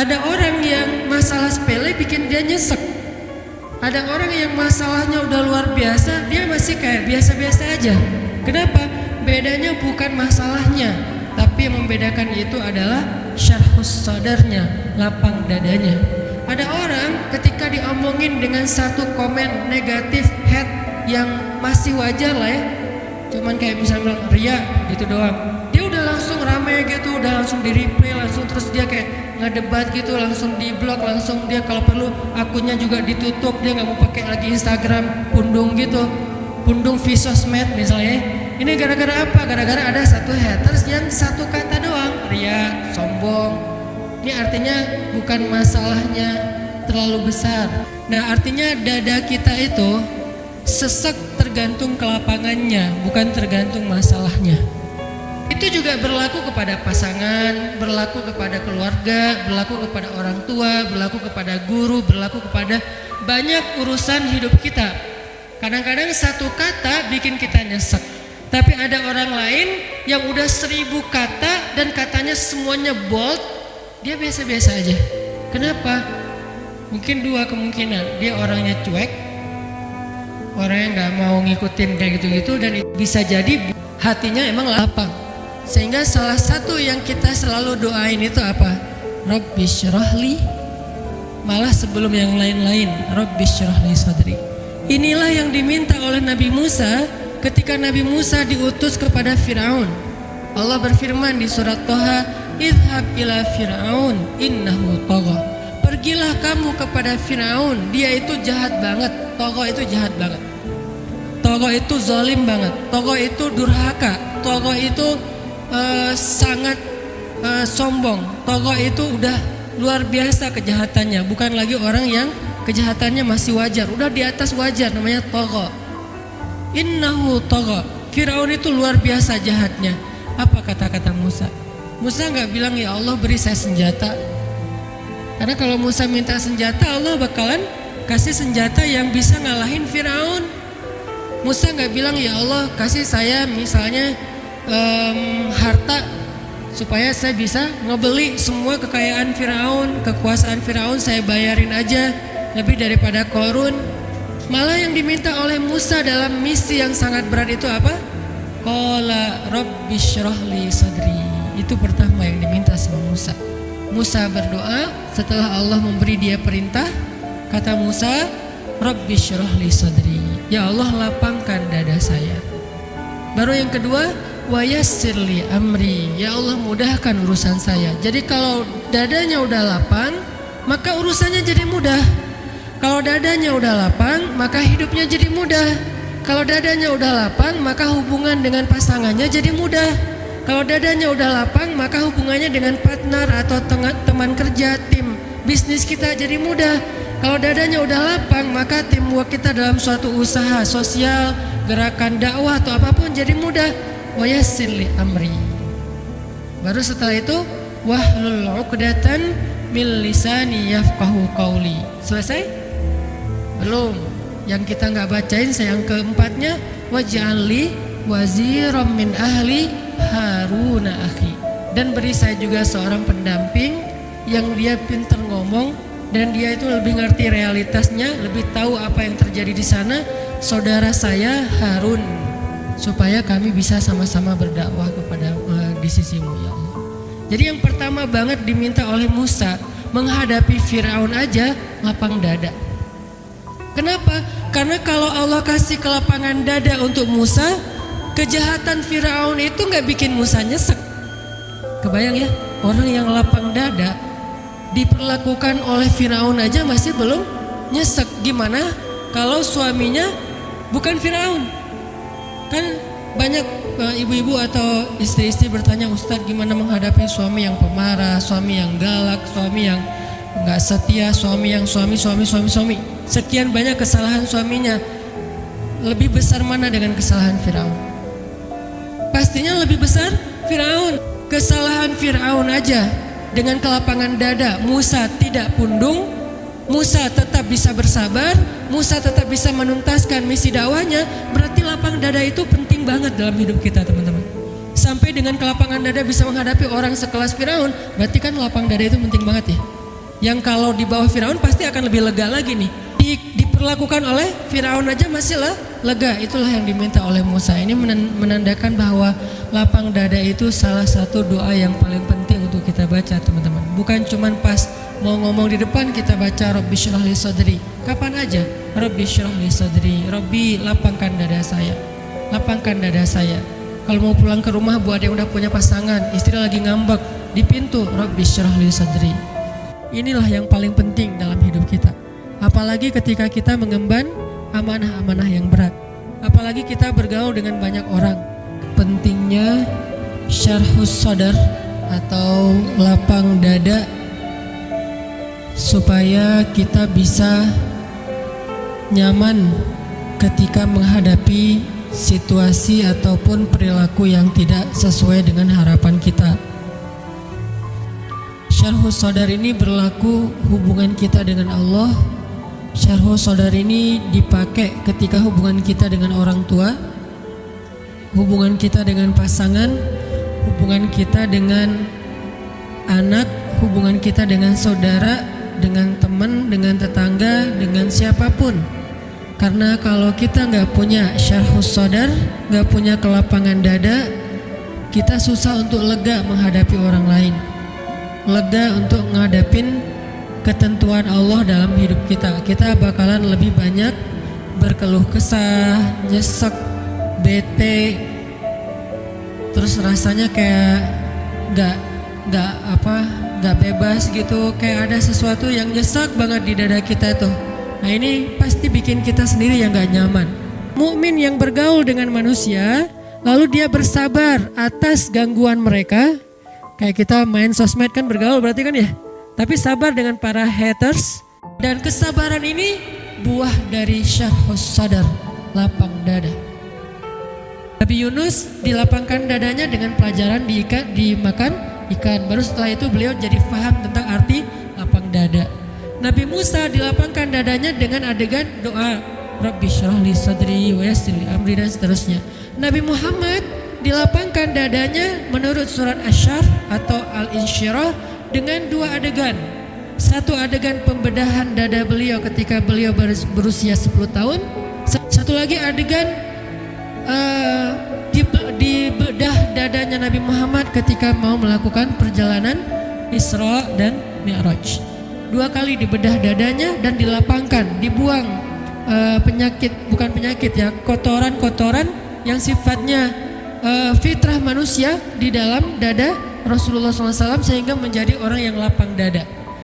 Ada orang yang masalah sepele bikin dia nyesek. Ada orang yang masalahnya udah luar biasa, dia masih kayak biasa-biasa aja. Kenapa? Bedanya bukan masalahnya, tapi yang membedakan itu adalah syarhus sadarnya, lapang dadanya. Ada orang ketika diomongin dengan satu komen negatif head yang masih wajar lah ya, cuman kayak misalnya bilang ria gitu doang, dia udah langsung rame gitu, udah langsung di replay, langsung terus dia kayak ngedebat gitu, langsung di blok, langsung dia kalau perlu akunnya juga ditutup, dia nggak mau pakai lagi Instagram, pundung gitu, pundung visosmed misalnya. Ini gara-gara apa? Gara-gara ada satu haters yang satu kata doang, ria, sombong. Ini artinya bukan masalahnya terlalu besar. Nah, artinya dada kita itu sesek tergantung kelapangannya, bukan tergantung masalahnya. Itu juga berlaku kepada pasangan, berlaku kepada keluarga, berlaku kepada orang tua, berlaku kepada guru, berlaku kepada banyak urusan hidup kita. Kadang-kadang satu kata bikin kita nyesek, tapi ada orang lain yang udah 1000 kata dan katanya semuanya bold, dia biasa-biasa aja. Kenapa? Mungkin dua kemungkinan, dia orangnya cuek, orangnya nggak mau ngikutin kayak gitu-gitu, dan bisa jadi hatinya emang lapang. Sehingga salah satu yang kita selalu doain itu apa? Rabbi syrahli, malah sebelum yang lain-lain, Rabbi syrahli sadri. Inilah yang diminta oleh Nabi Musa ketika Nabi Musa diutus kepada Firaun. Allah berfirman di surat Toha, idhab ila Firaun innahu tagha. Pergilah kamu kepada Firaun, dia itu jahat banget. Tagha itu jahat banget. Tagha itu zalim banget. Tagha itu durhaka. Tagha itu sangat sombong. Tagha itu udah luar biasa kejahatannya, bukan lagi orang yang kejahatannya masih wajar, udah di atas wajar, namanya tagha. Innahu tagha. Firaun itu luar biasa jahatnya. Apa kata-kata Musa? Musa nggak bilang ya Allah beri saya senjata, karena kalau Musa minta senjata Allah bakalan kasih senjata yang bisa ngalahin Firaun. Musa nggak bilang ya Allah kasih saya misalnya harta supaya saya bisa ngebeli semua kekayaan Firaun, kekuasaan Firaun saya bayarin aja lebih daripada Korun. Malah yang diminta oleh Musa dalam misi yang sangat berat itu apa? Qala rabbi syrahli sadri. Itu pertama yang diminta sama Musa. Musa berdoa setelah Allah memberi dia perintah. Kata Musa, rabbi syrahli sadri, ya Allah lapangkan dada saya. Baru yang kedua, wa yassirli amri, ya Allah mudahkan urusan saya. Jadi kalau dadanya udah lapang, maka urusannya jadi mudah. Kalau dadanya udah lapang, maka hidupnya jadi mudah. Kalau dadanya udah lapang, maka hubungan dengan pasangannya jadi mudah. Kalau dadanya udah lapang, maka hubungannya dengan partner atau teman kerja, tim bisnis kita jadi mudah. Kalau dadanya udah lapang, maka teamwork kita dalam suatu usaha sosial, gerakan dakwah atau apapun jadi mudah. Wa yassirli amri. Baru setelah itu wahlul 'uqdatan min lisani yafqahu qawli. Selesai? Belum. Yang kita nggak bacain yang keempatnya, waj'alli waziram min ahli Haruna akhi. Dan beri saya juga seorang pendamping yang dia pintar ngomong dan dia itu lebih ngerti realitasnya, lebih tahu apa yang terjadi di sana, saudara saya Harun, supaya kami bisa sama-sama berdakwah kepada di sisimu ya Allah. Jadi yang pertama banget diminta oleh Musa menghadapi Firaun aja lapang dada. Kenapa? Karena kalau Allah kasih kelapangan dada untuk Musa, kejahatan Firaun itu nggak bikin Musa nyesek. Kebayang ya, orang yang lapang dada diperlakukan oleh Firaun aja masih belum nyesek. Gimana kalau suaminya bukan Firaun? Kan banyak ibu-ibu atau istri-istri bertanya, Ustadz gimana menghadapi suami yang pemarah, suami yang galak, suami yang nggak setia, suami yang suami. Sekian banyak kesalahan suaminya. Lebih besar mana dengan kesalahan Firaun? Pastinya lebih besar Firaun. Kesalahan Firaun aja dengan kelapangan dada Musa tidak pundung, Musa tetap bisa bersabar, Musa tetap bisa menuntaskan misi dakwahnya. Berarti lapang dada itu penting banget dalam hidup kita teman-teman. Sampai dengan kelapangan dada bisa menghadapi orang sekelas Firaun, berarti kan lapang dada itu penting banget ya. Yang kalau di bawah Firaun pasti akan lebih lega lagi nih. Diperlakukan oleh Firaun aja masih lega. Itulah yang diminta oleh Musa. Ini menandakan bahwa lapang dada itu salah satu doa yang paling penting untuk kita baca, teman-teman. Bukan cuman pas mau ngomong di depan kita baca Rabbi syrah li sadri. Kapan aja? Rabbi syrah li sadri. Rabbi lapangkan dada saya. Lapangkan dada saya. Kalau mau pulang ke rumah buat yang udah punya pasangan, istri lagi ngambek di pintu, Rabbi syrah li sadri. Inilah yang paling penting dalam hidup kita. Apalagi ketika kita mengemban amanah-amanah yang berat. Apalagi kita bergaul dengan banyak orang. Pentingnya syarhus sadar atau lapang dada supaya kita bisa nyaman ketika menghadapi situasi ataupun perilaku yang tidak sesuai dengan harapan kita. Syarhus sadar ini berlaku hubungan kita dengan Allah. Syarhus sadar ini dipakai ketika hubungan kita dengan orang tua, hubungan kita dengan pasangan, hubungan kita dengan anak, hubungan kita dengan saudara, dengan teman, dengan tetangga, dengan siapapun. Karena kalau kita nggak punya syarhus sadar, nggak punya kelapangan dada, kita susah untuk lega menghadapi orang lain, lega untuk ngadapin ketentuan Allah dalam hidup kita. Kita bakalan lebih banyak berkeluh kesah, nyesek, bete, terus rasanya kayak nggak bebas gitu, kayak ada sesuatu yang nyesek banget di dada kita tuh. Nah ini pasti bikin kita sendiri yang gak nyaman. Mukmin yang bergaul dengan manusia, lalu dia bersabar atas gangguan mereka. Kayak kita main sosmed kan bergaul berarti kan ya. Tapi sabar dengan para haters. Dan kesabaran ini buah dari syarhus sadar, lapang dada. Nabi Yunus dilapangkan dadanya dengan pelajaran dimakan ikan. Baru setelah itu beliau jadi paham tentang arti lapang dada. Nabi Musa dilapangkan dadanya dengan adegan doa Rabbi syrah li sadri wa yassir li amri dan seterusnya. Nabi Muhammad dilapangkan dadanya menurut surat Asy-Syarh atau Al-Insyirah dengan dua adegan. Satu adegan pembedahan dada beliau ketika beliau berusia 10 tahun. Satu lagi adegan dibedah dadanya Nabi Muhammad ketika mau melakukan perjalanan Isra dan Mi'raj. Dua kali dibedah dadanya dan dilapangkan, dibuang bukan penyakit ya, kotoran-kotoran yang sifatnya fitrah manusia di dalam dada Rasulullah SAW sehingga menjadi orang yang lapang dada.